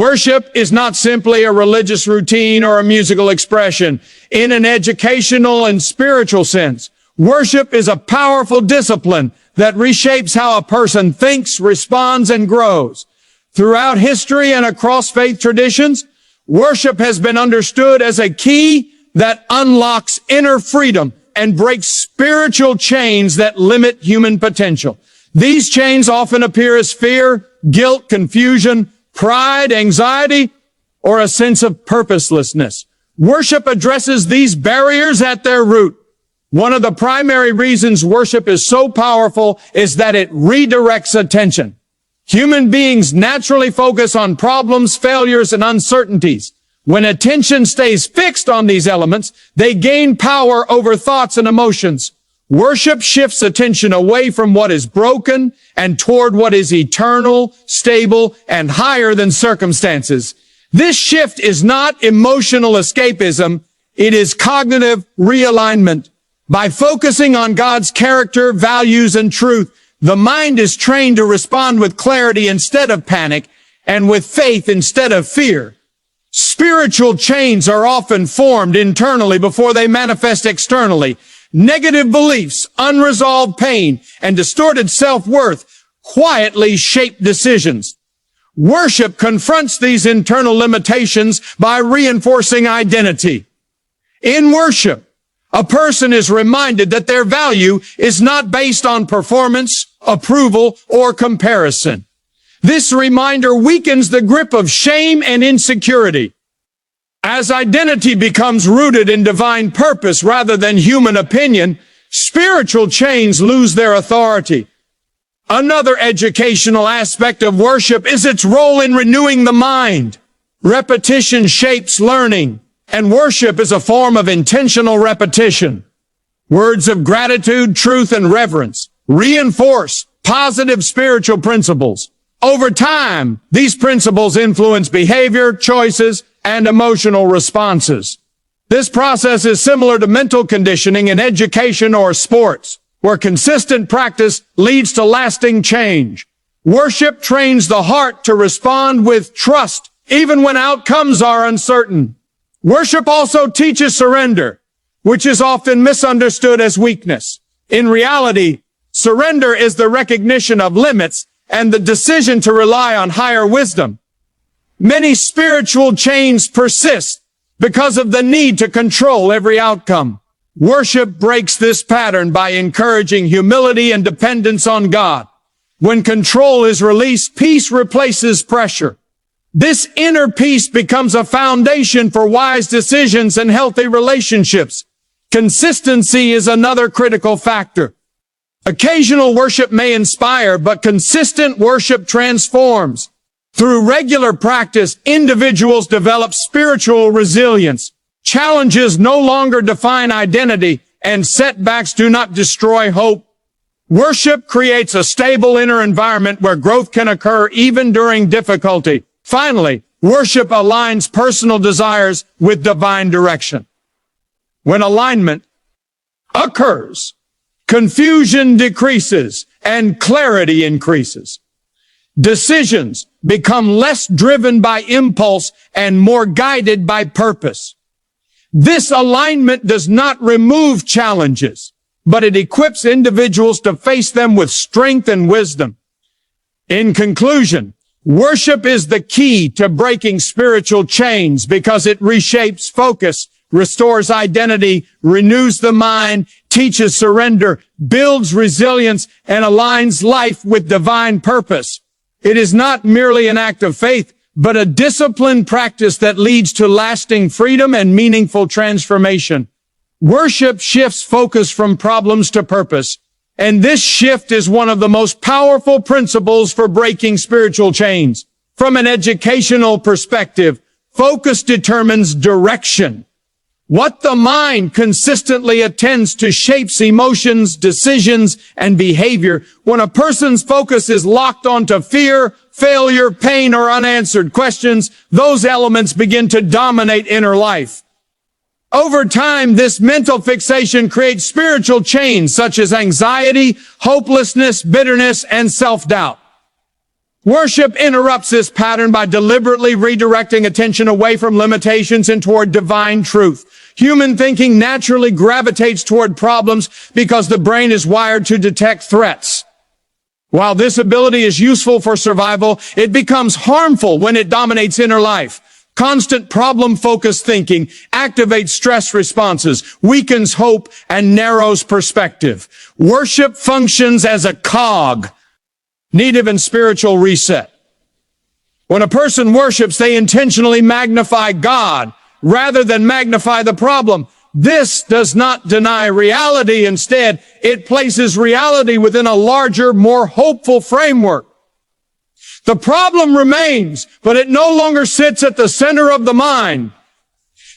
Worship is not simply a religious routine or a musical expression. In an educational and spiritual sense, worship is a powerful discipline that reshapes how a person thinks, responds, and grows. Throughout history and across faith traditions, worship has been understood as a key that unlocks inner freedom and breaks spiritual chains that limit human potential. These chains often appear as fear, guilt, confusion, pride, anxiety, or a sense of purposelessness. Worship addresses these barriers at their root. One of the primary reasons worship is so powerful is that it redirects attention. Human beings naturally focus on problems, failures, and uncertainties. When attention stays fixed on these elements, they gain power over thoughts and emotions. Worship shifts attention away from what is broken and toward what is eternal, stable, and higher than circumstances. This shift is not emotional escapism. It is cognitive realignment. By focusing on God's character, values, and truth, the mind is trained to respond with clarity instead of panic and with faith instead of fear. Spiritual chains are often formed internally before they manifest externally. Negative beliefs, unresolved pain, and distorted self-worth quietly shape decisions. Worship confronts these internal limitations by reinforcing identity. In worship, a person is reminded that their value is not based on performance, approval, or comparison. This reminder weakens the grip of shame and insecurity. As identity becomes rooted in divine purpose rather than human opinion, spiritual chains lose their authority. Another educational aspect of worship is its role in renewing the mind. Repetition shapes learning, and worship is a form of intentional repetition. Words of gratitude, truth, and reverence reinforce positive spiritual principles. Over time, these principles influence behavior, choices, and emotional responses. This process is similar to mental conditioning in education or sports, where consistent practice leads to lasting change. Worship trains the heart to respond with trust, even when outcomes are uncertain. Worship also teaches surrender, which is often misunderstood as weakness. In reality, surrender is the recognition of limits and the decision to rely on higher wisdom. Many spiritual chains persist because of the need to control every outcome. Worship breaks this pattern by encouraging humility and dependence on God. When control is released, peace replaces pressure. This inner peace becomes a foundation for wise decisions and healthy relationships. Consistency is another critical factor. Occasional worship may inspire, but consistent worship transforms. Through regular practice, individuals develop spiritual resilience. Challenges no longer define identity, and setbacks do not destroy hope. Worship creates a stable inner environment where growth can occur even during difficulty. Finally, worship aligns personal desires with divine direction. When alignment occurs, confusion decreases and clarity increases. Decisions become less driven by impulse and more guided by purpose. This alignment does not remove challenges, but it equips individuals to face them with strength and wisdom. In conclusion, worship is the key to breaking spiritual chains because it reshapes focus, restores identity, renews the mind, teaches surrender, builds resilience, and aligns life with divine purpose. It is not merely an act of faith, but a disciplined practice that leads to lasting freedom and meaningful transformation. Worship shifts focus from problems to purpose, and this shift is one of the most powerful principles for breaking spiritual chains. From an educational perspective, focus determines direction. What the mind consistently attends to shapes emotions, decisions, and behavior. When a person's focus is locked onto fear, failure, pain, or unanswered questions, those elements begin to dominate inner life. Over time, this mental fixation creates spiritual chains such as anxiety, hopelessness, bitterness, and self-doubt. Worship interrupts this pattern by deliberately redirecting attention away from limitations and toward divine truth. Human thinking naturally gravitates toward problems because the brain is wired to detect threats. While this ability is useful for survival, it becomes harmful when it dominates inner life. Constant problem-focused thinking activates stress responses, weakens hope, and narrows perspective. Worship functions as a cog needed in spiritual reset. When a person worships, they intentionally magnify God rather than magnify the problem. This does not deny reality. Instead, it places reality within a larger, more hopeful framework. The problem remains, but it no longer sits at the center of the mind.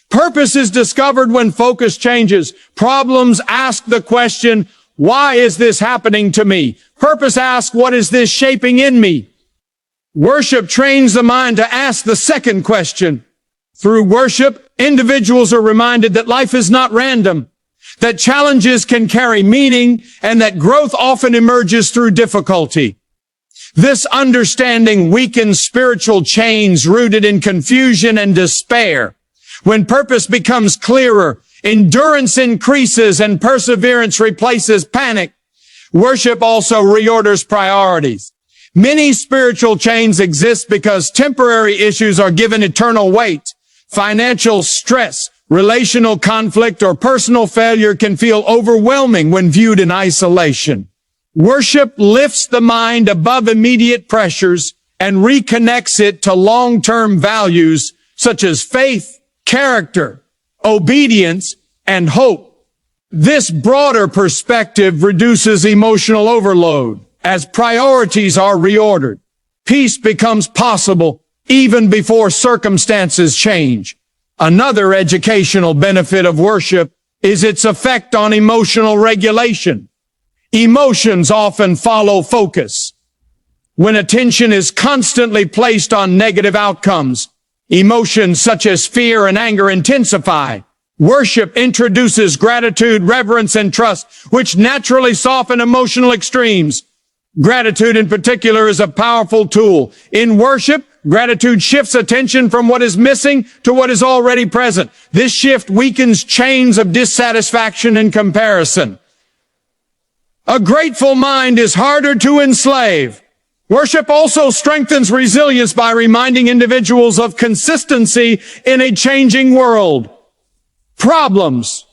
Purpose is discovered when focus changes. Problems ask the question, why is this happening to me? Purpose asks, what is this shaping in me? Worship trains the mind to ask the second question. Through worship, individuals are reminded that life is not random, that challenges can carry meaning, and that growth often emerges through difficulty. This understanding weakens spiritual chains rooted in confusion and despair. When purpose becomes clearer, endurance increases and perseverance replaces panic. Worship also reorders priorities. Many spiritual chains exist because temporary issues are given eternal weight. Financial stress, relational conflict, or personal failure can feel overwhelming when viewed in isolation. Worship lifts the mind above immediate pressures and reconnects it to long-term values such as faith, character, obedience, and hope. This broader perspective reduces emotional overload. As priorities are reordered, peace becomes possible even before circumstances change. Another educational benefit of worship is its effect on emotional regulation. Emotions often follow focus. When attention is constantly placed on negative outcomes, emotions such as fear and anger intensify. Worship introduces gratitude, reverence, and trust, which naturally soften emotional extremes. Gratitude in particular is a powerful tool. In worship, gratitude shifts attention from what is missing to what is already present. This shift weakens chains of dissatisfaction and comparison. A grateful mind is harder to enslave. Worship also strengthens resilience by reminding individuals of consistency in a changing world. Problems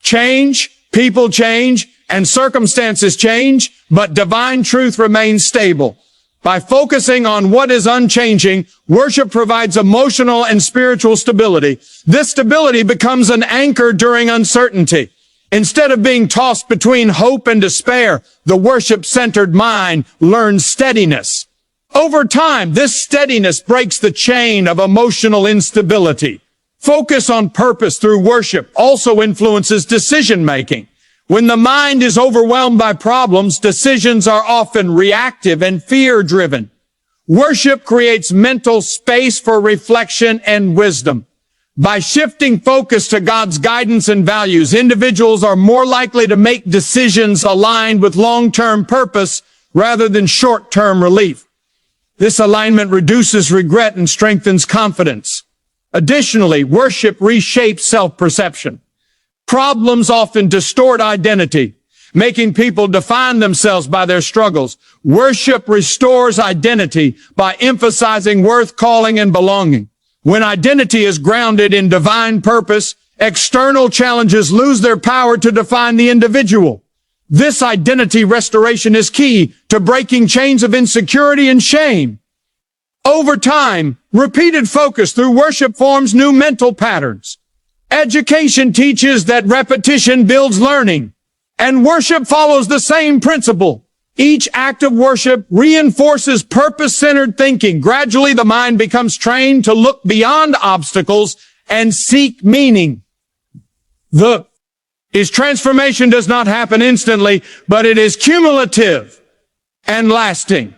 change, people change, and circumstances change, but divine truth remains stable. By focusing on what is unchanging, worship provides emotional and spiritual stability. This stability becomes an anchor during uncertainty. Instead of being tossed between hope and despair, the worship-centered mind learns steadiness. Over time, this steadiness breaks the chain of emotional instability. Focus on purpose through worship also influences decision-making. When the mind is overwhelmed by problems, decisions are often reactive and fear-driven. Worship creates mental space for reflection and wisdom. By shifting focus to God's guidance and values, individuals are more likely to make decisions aligned with long-term purpose rather than short-term relief. This alignment reduces regret and strengthens confidence. Additionally, worship reshapes self-perception. Problems often distort identity, making people define themselves by their struggles. Worship restores identity by emphasizing worth, calling, and belonging. When identity is grounded in divine purpose, external challenges lose their power to define the individual. This identity restoration is key to breaking chains of insecurity and shame. Over time, repeated focus through worship forms new mental patterns. Education teaches that repetition builds learning, and worship follows the same principle. Each act of worship reinforces purpose-centered thinking. Gradually, the mind becomes trained to look beyond obstacles and seek meaning. Transformation does not happen instantly, but it is cumulative and lasting.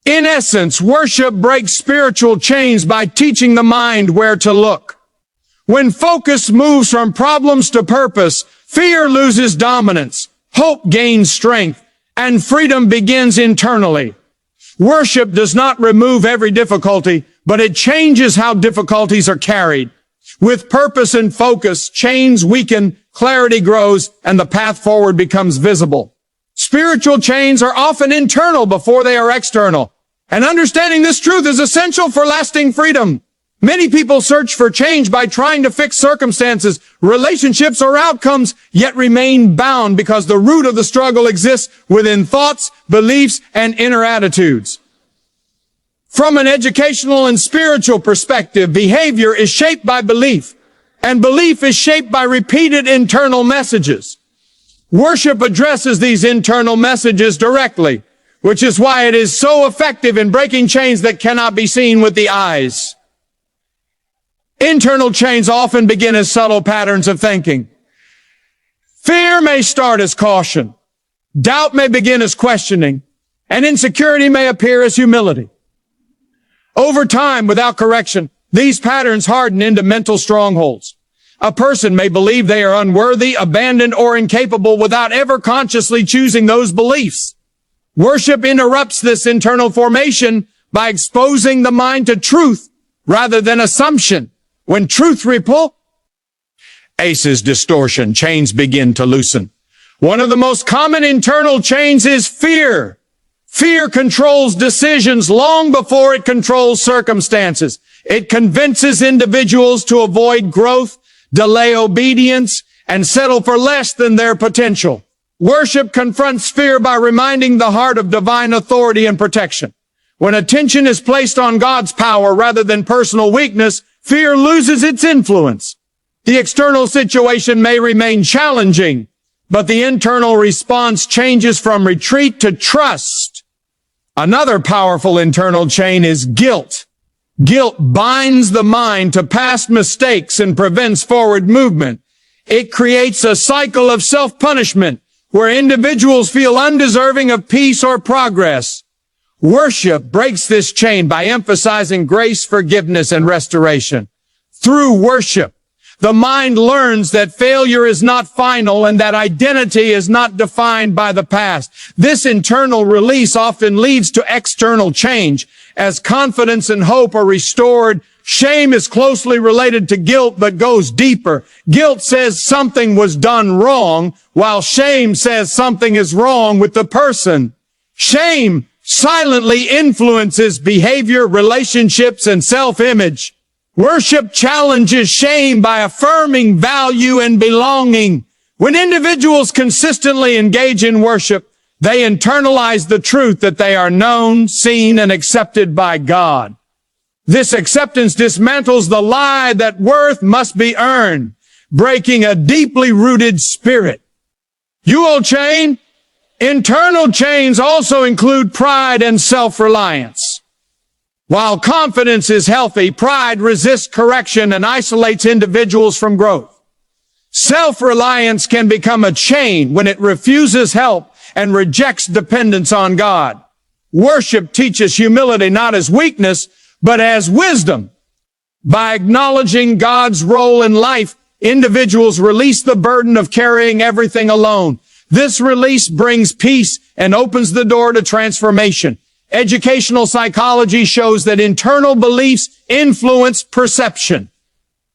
In essence, worship breaks spiritual chains by teaching the mind where to look. When focus moves from problems to purpose, fear loses dominance, hope gains strength, and freedom begins internally. Worship does not remove every difficulty, but it changes how difficulties are carried. With purpose and focus, chains weaken, clarity grows, and the path forward becomes visible. Spiritual chains are often internal before they are external, and understanding this truth is essential for lasting freedom. Many people search for change by trying to fix circumstances, relationships, or outcomes, yet remain bound because the root of the struggle exists within thoughts, beliefs, and inner attitudes. From an educational and spiritual perspective, behavior is shaped by belief, and belief is shaped by repeated internal messages. Worship addresses these internal messages directly, which is why it is so effective in breaking chains that cannot be seen with the eyes. Internal chains often begin as subtle patterns of thinking. Fear may start as caution. Doubt may begin as questioning. And insecurity may appear as humility. Over time, without correction, these patterns harden into mental strongholds. A person may believe they are unworthy, abandoned, or incapable without ever consciously choosing those beliefs. Worship interrupts this internal formation by exposing the mind to truth rather than assumption. When truth aces distortion, chains begin to loosen. One of the most common internal chains is fear. Fear controls decisions long before it controls circumstances. It convinces individuals to avoid growth, delay obedience, and settle for less than their potential. Worship confronts fear by reminding the heart of divine authority and protection. When attention is placed on God's power rather than personal weakness, fear loses its influence. The external situation may remain challenging, but the internal response changes from retreat to trust. Another powerful internal chain is guilt. Guilt binds the mind to past mistakes and prevents forward movement. It creates a cycle of self-punishment where individuals feel undeserving of peace or progress. Worship breaks this chain by emphasizing grace, forgiveness, and restoration. Through worship, the mind learns that failure is not final and that identity is not defined by the past. This internal release often leads to external change. As confidence and hope are restored, shame is closely related to guilt but goes deeper. Guilt says something was done wrong, while shame says something is wrong with the person. Shame silently influences behavior, relationships, and self-image. Worship challenges shame by affirming value and belonging. When individuals consistently engage in worship, they internalize the truth that they are known, seen, and accepted by God. This acceptance dismantles the lie that worth must be earned, breaking a deeply rooted spirit. Chain. Internal chains also include pride and self-reliance. While confidence is healthy, pride resists correction and isolates individuals from growth. Self-reliance can become a chain when it refuses help and rejects dependence on God. Worship teaches humility not as weakness, but as wisdom. By acknowledging God's role in life, individuals release the burden of carrying everything alone. This release brings peace and opens the door to transformation. Educational psychology shows that internal beliefs influence perception.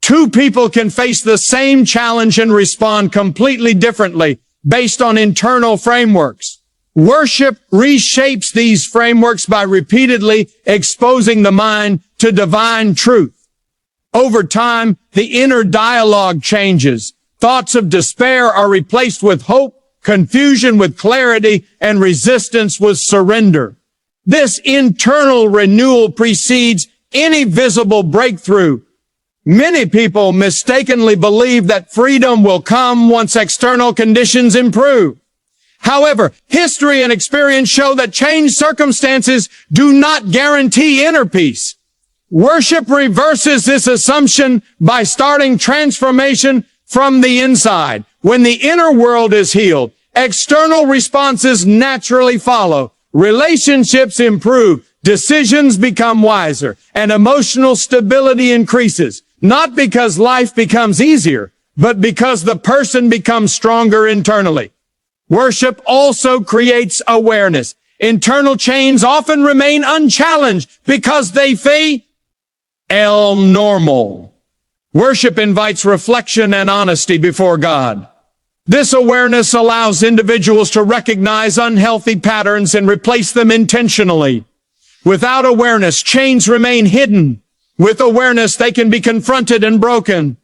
Two people can face the same challenge and respond completely differently based on internal frameworks. Worship reshapes these frameworks by repeatedly exposing the mind to divine truth. Over time, the inner dialogue changes. Thoughts of despair are replaced with hope, confusion with clarity, and resistance with surrender. This internal renewal precedes any visible breakthrough. Many people mistakenly believe that freedom will come once external conditions improve. However, history and experience show that changed circumstances do not guarantee inner peace. Worship reverses this assumption by starting transformation from the inside. When the inner world is healed, external responses naturally follow. Relationships improve, decisions become wiser, and emotional stability increases. Not because life becomes easier, but because the person becomes stronger internally. Worship also creates awareness. Internal chains often remain unchallenged because they feel normal. Worship invites reflection and honesty before God. This awareness allows individuals to recognize unhealthy patterns and replace them intentionally. Without awareness, chains remain hidden. With awareness, they can be confronted and broken.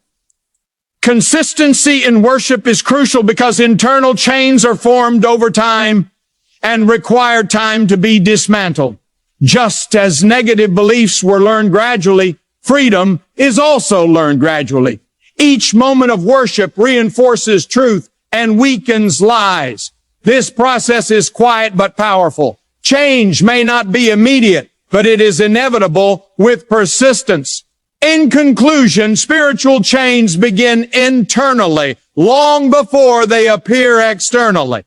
Consistency in worship is crucial because internal chains are formed over time and require time to be dismantled. Just as negative beliefs were learned gradually, freedom is also learned gradually. Each moment of worship reinforces truth and weakens lies. This process is quiet but powerful. Change may not be immediate, but it is inevitable with persistence. In conclusion, spiritual chains begin internally, long before they appear externally.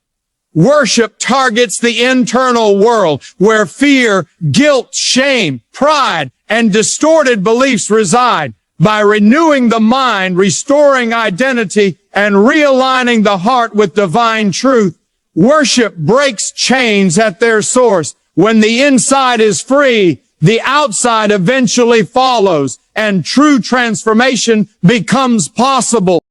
Worship targets the internal world where fear, guilt, shame, pride, and distorted beliefs reside. By renewing the mind, restoring identity, and realigning the heart with divine truth, worship breaks chains at their source. When the inside is free, the outside eventually follows, and true transformation becomes possible.